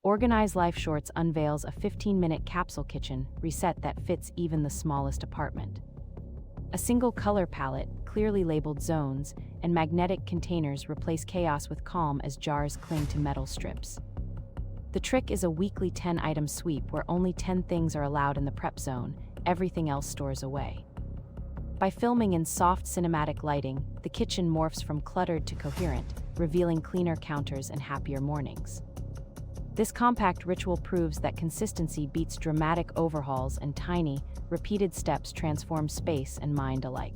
Organize Life Shorts unveils a 15-minute capsule kitchen reset that fits even the smallest apartment. A single color palette, clearly labeled zones, and magnetic containers replace chaos with calm as jars cling to metal strips. The trick is a weekly 10-item sweep where only 10 things are allowed in the prep zone, everything else stores away. By filming in soft cinematic lighting, the kitchen morphs from cluttered to coherent, revealing cleaner counters and happier mornings. This compact ritual proves that consistency beats dramatic overhauls and tiny, repeated steps transform space and mind alike.